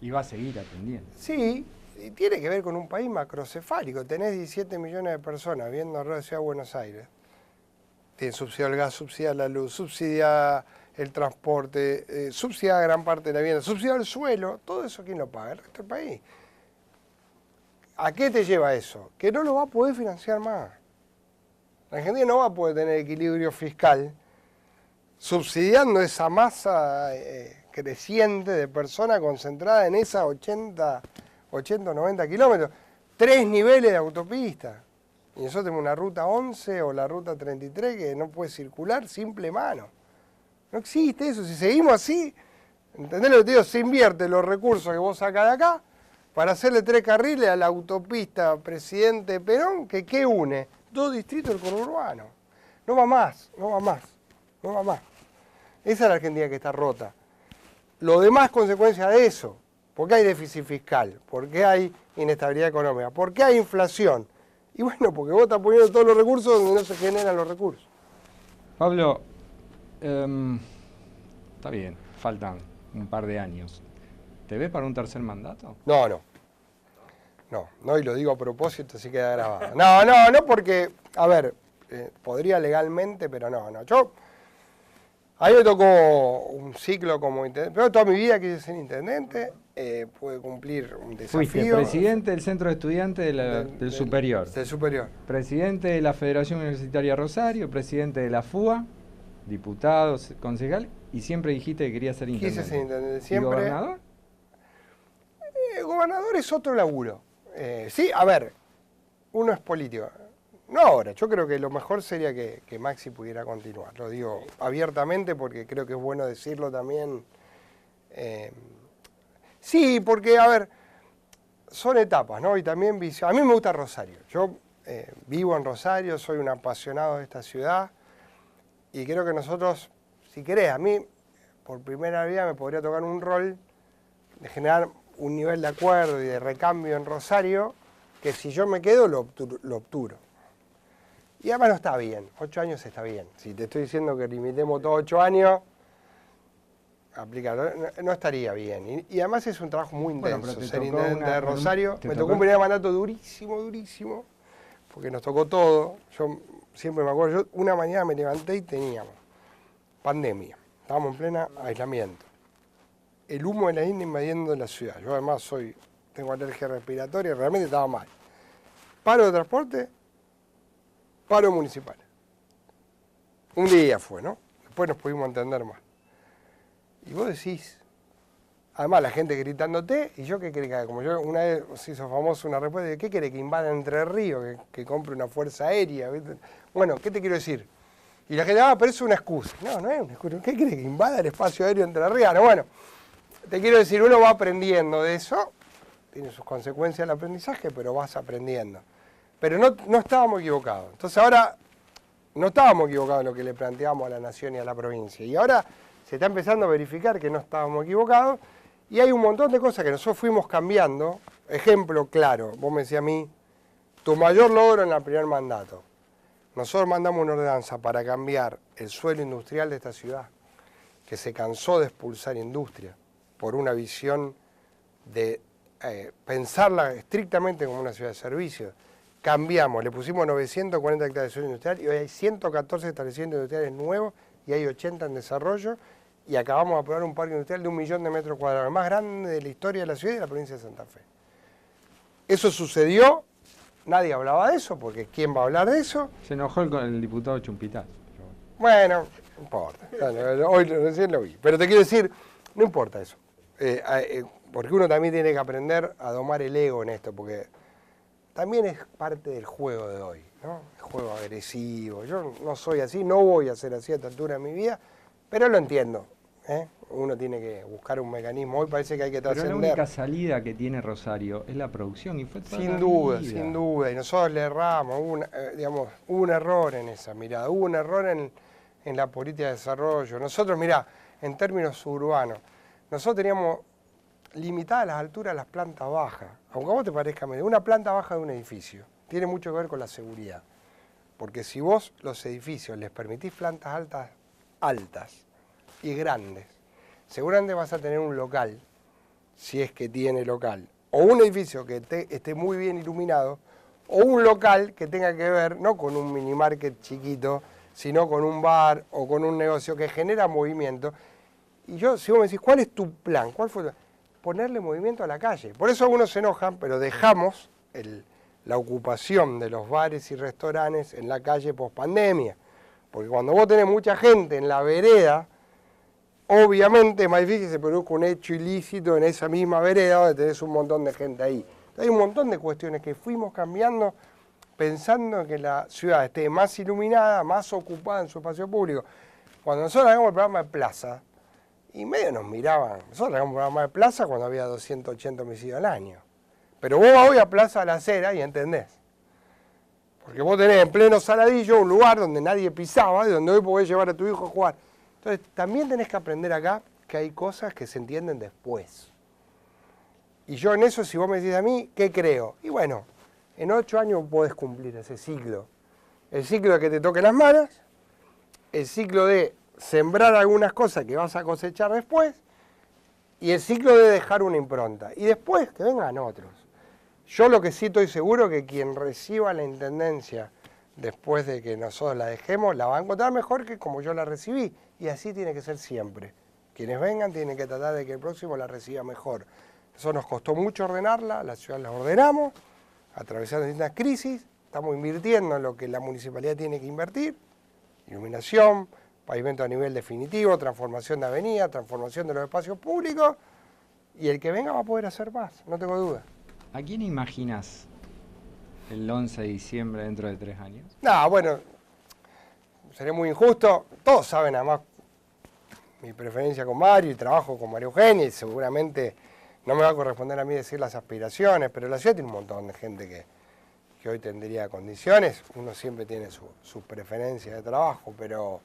Y va a seguir atendiendo. Sí, y tiene que ver con un país macrocefálico. Tenés 17 millones de personas viviendo alrededor de la ciudad de Buenos Aires. Tienen subsidiado el gas, subsidiada la luz, subsidiada el transporte, subsidiada gran parte de la vivienda, subsidiado el suelo. Todo eso, ¿quién lo paga? El resto del país. ¿A qué te lleva eso? Que no lo va a poder financiar más. La Argentina no va a poder tener equilibrio fiscal subsidiando esa masa creciente de personas concentradas en esas 80 o 90 kilómetros. 3 niveles de autopista. Y nosotros tenemos una ruta 11 o la ruta 33 que no puede circular simple mano. No existe eso. Si seguimos así, ¿entendés lo que te digo? Se invierte los recursos que vos sacás de acá para hacerle 3 carriles a la autopista Presidente Perón, que ¿qué une? 2 distritos del conurbano. No va más, no va más, no va más. Esa es la Argentina que está rota. Lo demás es consecuencia de eso. ¿Por qué hay déficit fiscal? ¿Por qué hay inestabilidad económica? ¿Por qué hay inflación? Y bueno, porque vos estás poniendo todos los recursos donde no se generan los recursos. Pablo, está bien, faltan un par de años. ¿Te ves para un tercer mandato? No, y lo digo a propósito, así queda grabado. No, porque, a ver, podría legalmente, pero no. A mí me tocó un ciclo como intendente, pero toda mi vida quise ser intendente, pude cumplir un desafío. Fuiste presidente del Centro de Estudiantes del Superior. Del Superior. Presidente de la Federación Universitaria Rosario, presidente de la FUA, diputado, concejal, y siempre dijiste que querías ser intendente. Quise ser intendente, siempre. ¿Y gobernador? Gobernador es otro laburo. Sí, a ver, uno es político. No ahora, yo creo que lo mejor sería que Maxi pudiera continuar. Lo digo abiertamente porque creo que es bueno decirlo también. Sí, porque, a ver, son etapas, ¿no? Y también a mí me gusta Rosario. Yo vivo en Rosario, soy un apasionado de esta ciudad y creo que nosotros, si querés, a mí por primera vez me podría tocar un rol de generar un nivel de acuerdo y de recambio en Rosario que si yo me quedo lo obturo. Y además no está bien, 8 años está bien. Si te estoy diciendo que limitemos todos 8 años, aplicarlo, no estaría bien. Y además es un trabajo muy intenso. Bueno, ser intendente de Rosario, me tocó un primer mandato durísimo, porque nos tocó todo. Yo siempre me acuerdo, yo una mañana me levanté y teníamos pandemia, estábamos en plena aislamiento. El humo de la India invadiendo la ciudad. Yo además tengo alergia respiratoria, realmente estaba mal. Paro de transporte, paro municipal. Un día fue, ¿no? Después nos pudimos entender más. Y vos decís, además la gente gritándote, y yo qué querés que haga, como yo una vez se hizo famoso una respuesta de ¿qué querés que invada Entre Ríos, que compre una fuerza aérea? ¿Viste? Bueno, ¿qué te quiero decir? Y la gente, pero es una excusa. No, no es una excusa. ¿Qué querés que invada el espacio aéreo Entre Ríos? No, bueno, te quiero decir, uno va aprendiendo de eso, tiene sus consecuencias el aprendizaje, pero vas aprendiendo. Pero no estábamos equivocados. Entonces ahora no estábamos equivocados en lo que le planteamos a la nación y a la provincia. Y ahora se está empezando a verificar que no estábamos equivocados y hay un montón de cosas que nosotros fuimos cambiando. Ejemplo claro, vos me decías a mí, tu mayor logro en el primer mandato. Nosotros mandamos una ordenanza para cambiar el suelo industrial de esta ciudad, que se cansó de expulsar industria por una visión de pensarla estrictamente como una ciudad de servicios. Cambiamos, le pusimos 940 hectáreas de suelo industrial y hoy hay 114 establecimientos industriales nuevos y hay 80 en desarrollo y acabamos de aprobar un parque industrial de 1 millón de metros cuadrados, el más grande de la historia de la ciudad y de la provincia de Santa Fe. Eso sucedió, nadie hablaba de eso, porque ¿quién va a hablar de eso? Se enojó el diputado Chumpitaz. Bueno, no importa, hoy recién lo vi. Pero te quiero decir, no importa eso, porque uno también tiene que aprender a domar el ego en esto, porque también es parte del juego de hoy, ¿no? El juego agresivo. Yo no soy así, no voy a ser así a esta altura de mi vida, pero lo entiendo, ¿eh? Uno tiene que buscar un mecanismo. Hoy parece que hay que trascender. Pero la única salida que tiene Rosario es la producción y fue toda sin duda. Y nosotros le erramos, hubo un error en esa mirada, hubo un error en la política de desarrollo. Nosotros, mirá, en términos urbanos, nosotros teníamos limitadas las alturas de las plantas bajas. Aunque a vos te parezca medio, una planta baja de un edificio tiene mucho que ver con la seguridad. Porque si vos los edificios les permitís plantas altas y grandes, seguramente vas a tener un local, si es que tiene local, o un edificio que esté muy bien iluminado, o un local que tenga que ver no con un mini market chiquito, sino con un bar o con un negocio que genera movimiento. Y si vos me decís, ¿cuál es tu plan? ¿Cuál fue tu plan? Ponerle movimiento a la calle. Por eso algunos se enojan, pero dejamos la ocupación de los bares y restaurantes en la calle post-pandemia. Porque cuando vos tenés mucha gente en la vereda, obviamente es más difícil que se produzca un hecho ilícito en esa misma vereda donde tenés un montón de gente ahí. Entonces, hay un montón de cuestiones que fuimos cambiando pensando en que la ciudad esté más iluminada, más ocupada en su espacio público. Cuando nosotros hagamos el programa de plaza, y medio nos miraban, nosotros hagamos un programa de plaza cuando había 280 homicidios al año. Pero vos vas hoy a Plaza de la Acera y entendés. Porque vos tenés en pleno Saladillo un lugar donde nadie pisaba y donde hoy podés llevar a tu hijo a jugar. Entonces también tenés que aprender acá que hay cosas que se entienden después. Y yo en eso, si vos me decís a mí, ¿qué creo? Y bueno, en 8 años podés cumplir ese ciclo. El ciclo de que te toquen las manos, el ciclo de sembrar algunas cosas que vas a cosechar después, y el ciclo de dejar una impronta. Y después que vengan otros. Yo lo que sí estoy seguro es que quien reciba la intendencia después de que nosotros la dejemos, la va a encontrar mejor que como yo la recibí. Y así tiene que ser siempre. Quienes vengan tienen que tratar de que el próximo la reciba mejor. Eso nos costó mucho ordenarla, la ciudad la ordenamos, atravesando distintas crisis, estamos invirtiendo en lo que la municipalidad tiene que invertir, iluminación, pavimento a nivel definitivo, transformación de avenida, transformación de los espacios públicos, y el que venga va a poder hacer más, no tengo duda. ¿A quién imaginas el 11 de diciembre dentro de 3 años? No, bueno, sería muy injusto. Todos saben además mi preferencia con Mario y trabajo con María Eugenia y seguramente no me va a corresponder a mí decir las aspiraciones, pero la ciudad tiene un montón de gente que hoy tendría condiciones. Uno siempre tiene sus preferencias de trabajo, pero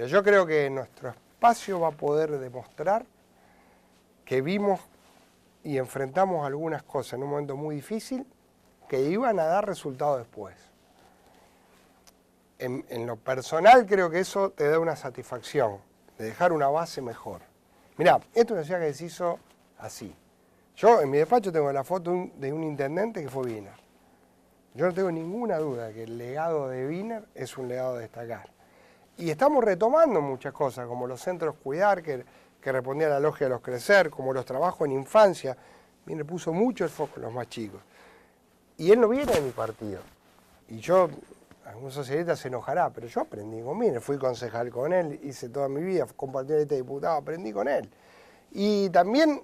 yo creo que nuestro espacio va a poder demostrar que vimos y enfrentamos algunas cosas en un momento muy difícil que iban a dar resultados después. En lo personal creo que eso te da una satisfacción, de dejar una base mejor. Mirá, esto es una ciudad que se hizo así. Yo en mi despacho tengo la foto de un intendente que fue Wiener. Yo no tengo ninguna duda de que el legado de Wiener es un legado de destacar. Y estamos retomando muchas cosas, como los centros Cuidar, que respondían a la logia de los Crecer, como los trabajos en infancia. Wiener puso mucho el foco en los más chicos. Y él no viene de mi partido. Y yo, algún socialista se enojará, pero yo aprendí con Wiener, fui concejal con él, hice toda mi vida, compartí este diputado, aprendí con él. Y también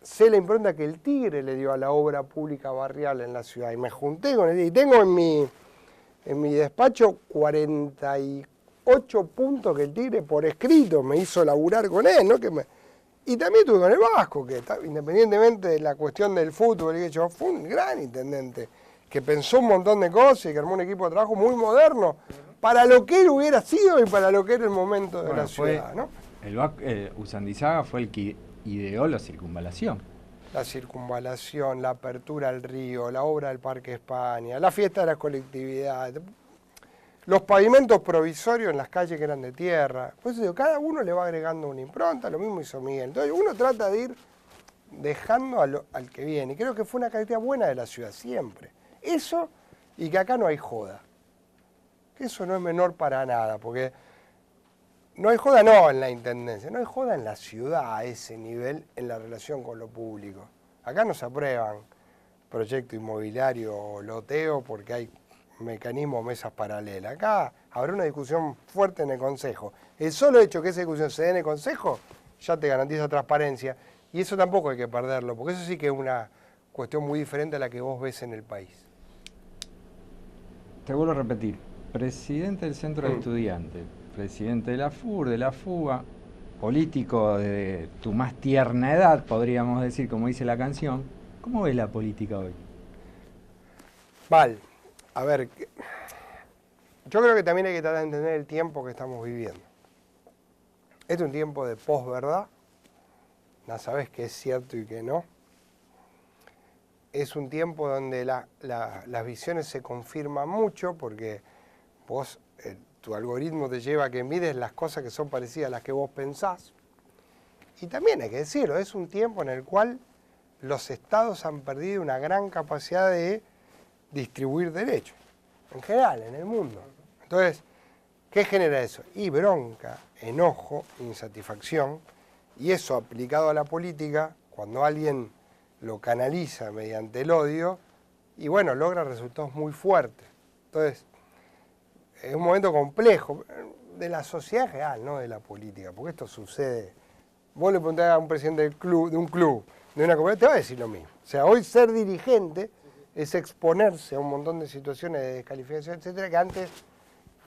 sé la impronta que el Tigre le dio a la obra pública barrial en la ciudad. Y me junté con él. Y tengo en mi despacho 48 puntos que el Tigre por escrito me hizo laburar con él, ¿no? Y también estuve con el Vasco, que independientemente de la cuestión del fútbol, fue un gran intendente, que pensó un montón de cosas y que armó un equipo de trabajo muy moderno para lo que él hubiera sido y para lo que era el momento de la ciudad, ¿no? Usandizaga fue el que ideó la circunvalación. La circunvalación, la apertura al río, la obra del Parque España, la fiesta de las colectividades, los pavimentos provisorios en las calles que eran de tierra. Por eso digo, cada uno le va agregando una impronta, lo mismo hizo Miguel. Entonces uno trata de ir dejando al que viene. Y creo que fue una característica buena de la ciudad, siempre. Eso, y que acá no hay joda. Que eso no es menor para nada, porque no hay joda no en la intendencia, no hay joda en la ciudad a ese nivel en la relación con lo público. Acá no se aprueban proyectos inmobiliarios o loteo porque hay mecanismos, mesas paralelas. Acá habrá una discusión fuerte en el Consejo. El solo hecho que esa discusión se dé en el Consejo ya te garantiza transparencia y eso tampoco hay que perderlo, porque eso sí que es una cuestión muy diferente a la que vos ves en el país. Te vuelvo a repetir, presidente del Centro de Estudiantes, presidente de la FUR, de la FUBA, político de tu más tierna edad, podríamos decir, como dice la canción. ¿Cómo ves la política hoy? Val, a ver, yo creo que también hay que tratar de entender el tiempo que estamos viviendo. Este es un tiempo de posverdad, no sabes qué es cierto y qué no. Es un tiempo donde las visiones se confirman mucho porque vos, tu algoritmo te lleva a que mides las cosas que son parecidas a las que vos pensás. Y también hay que decirlo, es un tiempo en el cual los estados han perdido una gran capacidad de distribuir derechos, en general, en el mundo. Entonces, ¿qué genera eso? Y bronca, enojo, insatisfacción, y eso aplicado a la política, cuando alguien lo canaliza mediante el odio, y bueno, logra resultados muy fuertes. Entonces, es un momento complejo de la sociedad real, no de la política, porque esto sucede. Vos le preguntás a un presidente de un club, de una comunidad, te va a decir lo mismo. O sea, hoy ser dirigente es exponerse a un montón de situaciones de descalificación, etcétera, que antes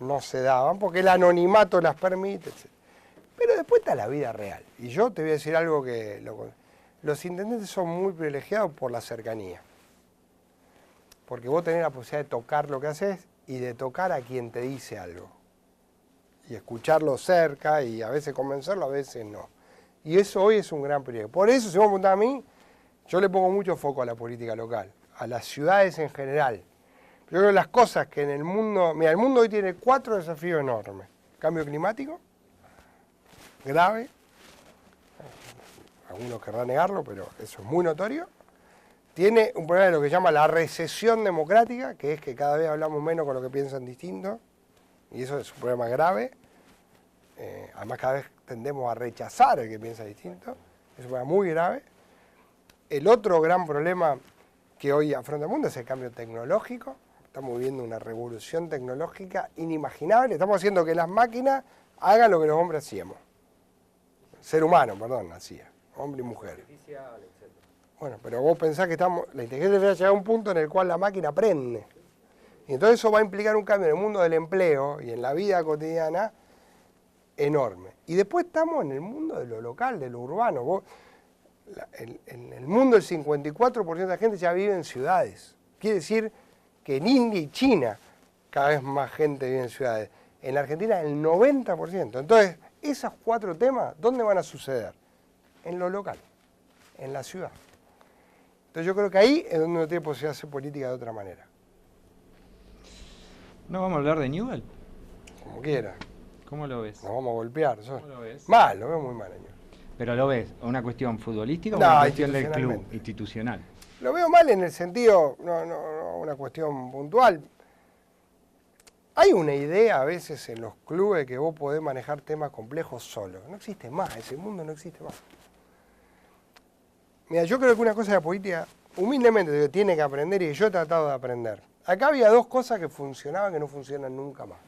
no se daban, porque el anonimato las permite, etcétera. Pero después está la vida real. Y yo te voy a decir algo que los intendentes son muy privilegiados por la cercanía. Porque vos tenés la posibilidad de tocar lo que haces y de tocar a quien te dice algo. Y escucharlo cerca y a veces convencerlo, a veces no. Y eso hoy es un gran privilegio. Por eso, si vos me preguntás a mí, yo le pongo mucho foco a la política local, a las ciudades en general. Yo creo que las cosas que en el mundo... Mira, el mundo hoy tiene 4 desafíos enormes. Cambio climático, grave, algunos querrán negarlo, pero eso es muy notorio. Tiene un problema de lo que se llama la recesión democrática, que es que cada vez hablamos menos con lo que piensan distintos, y eso es un problema grave. Además, cada vez tendemos a rechazar el que piensa distinto, es un problema muy grave. El otro gran problema que hoy afronta el mundo es el cambio tecnológico. Estamos viviendo una revolución tecnológica inimaginable. Estamos haciendo que las máquinas hagan lo que los hombres hacíamos. Ser humano, perdón, hacía. Hombre y mujer. Bueno, pero vos pensás que la inteligencia artificial llega a un punto en el cual la máquina aprende. Y entonces eso va a implicar un cambio en el mundo del empleo y en la vida cotidiana enorme. Y después estamos en el mundo de lo local, de lo urbano. En el mundo el 54% de la gente ya vive en ciudades. Quiere decir que en India y China cada vez más gente vive en ciudades. En la Argentina el 90%. Entonces, esos 4 temas, ¿dónde van a suceder? En lo local, en la ciudad. Entonces yo creo que ahí es donde uno tiene posibilidad de hacer política de otra manera. ¿No vamos a hablar de Newell? Como quiera. ¿Cómo lo ves? Nos vamos a golpear. ¿Cómo lo ves? Mal, lo veo muy mal. ¿Pero lo ves una cuestión futbolística o una cuestión del club institucional? Lo veo mal en el sentido, no una cuestión puntual. Hay una idea a veces en los clubes que vos podés manejar temas complejos solo. No existe más, ese mundo no existe más. Mira, yo creo que una cosa de la política, humildemente, digo, tiene que aprender y yo he tratado de aprender. Acá había 2 cosas que funcionaban que no funcionan nunca más.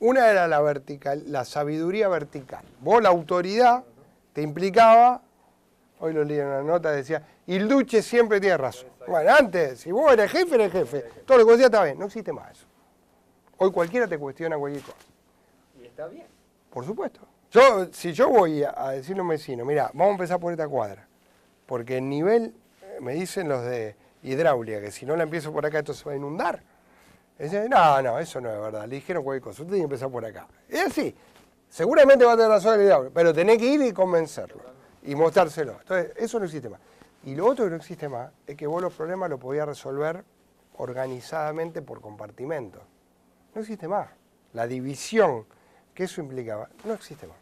Una era la vertical, la sabiduría vertical. Vos, la autoridad, te implicaba, hoy lo leí en una nota, decía, el duce siempre tiene razón. Bueno, antes, si vos eres jefe, todo lo que decía está bien, no existe más eso. Hoy cualquiera te cuestiona cualquier cosa. Y está bien. Por supuesto. Si yo voy a decirle a un vecino, mira, vamos a empezar por esta cuadra, porque el nivel, me dicen los de hidráulica, que si no la empiezo por acá esto se va a inundar. Dicen, no, eso no es verdad, le dijeron cualquier cosa, usted tiene que empezar por acá. Es así, seguramente va a tener razón el hidráulico, pero tenés que ir y convencerlo, y mostrárselo. Entonces, eso no existe más. Y lo otro que no existe más es que vos los problemas los podías resolver organizadamente por compartimentos. No existe más. La división que eso implicaba no existe más.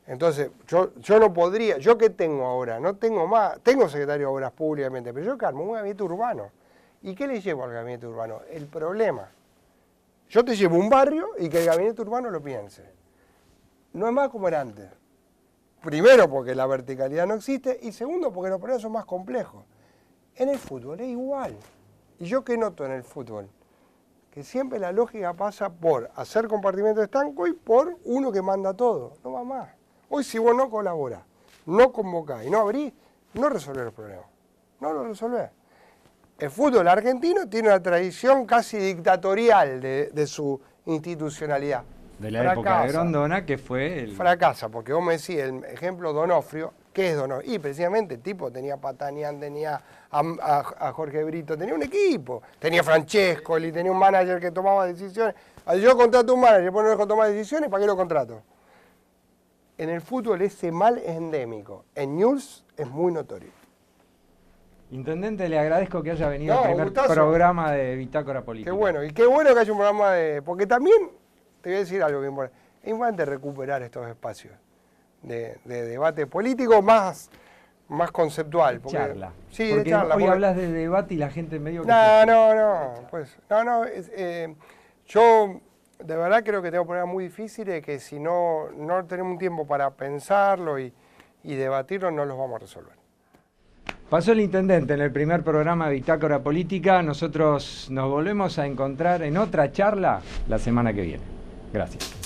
Entonces, yo no podría, ¿yo qué tengo ahora? No tengo más, tengo secretario de Obras públicamente, pero yo armo un gabinete urbano. ¿Y qué le llevo al gabinete urbano? El problema. Yo te llevo un barrio y que el gabinete urbano lo piense. No es más como era antes. Primero, porque la verticalidad no existe, y segundo, porque los problemas son más complejos. En el fútbol es igual. ¿Y yo qué noto en el fútbol? Que siempre la lógica pasa por hacer compartimentos estancos y por uno que manda todo. No va más. Hoy si vos no colaborás, no convocás y no abrís, no resolvés los problemas. No lo resolvés. El fútbol argentino tiene una tradición casi dictatorial de su institucionalidad. De la época de Grondona, que fue el... Fracasa, porque vos me decís, el ejemplo Donofrio, ¿qué es Donofrio? Y precisamente el tipo tenía a Patanian, tenía a Jorge Brito, tenía un equipo, tenía a Francescoli, tenía un manager que tomaba decisiones. Yo contrato un manager, después no dejo tomar decisiones, ¿para qué lo contrato? En el fútbol ese mal es endémico, en News es muy notorio. Intendente, le agradezco que haya venido al primer programa de Bitácora Política. Qué bueno, y qué bueno que haya un programa de... Porque también, te voy a decir algo que importa, es importante recuperar estos espacios de debate político más conceptual. Porque, charla. Sí, porque de charla. Hoy hablas de debate y la gente medio... Yo de verdad creo que tengo problemas muy difíciles que si no tenemos un tiempo para pensarlo y debatirlo, no los vamos a resolver. Pasó el intendente en el primer programa de Bitácora Política. Nosotros nos volvemos a encontrar en otra charla la semana que viene. Gracias.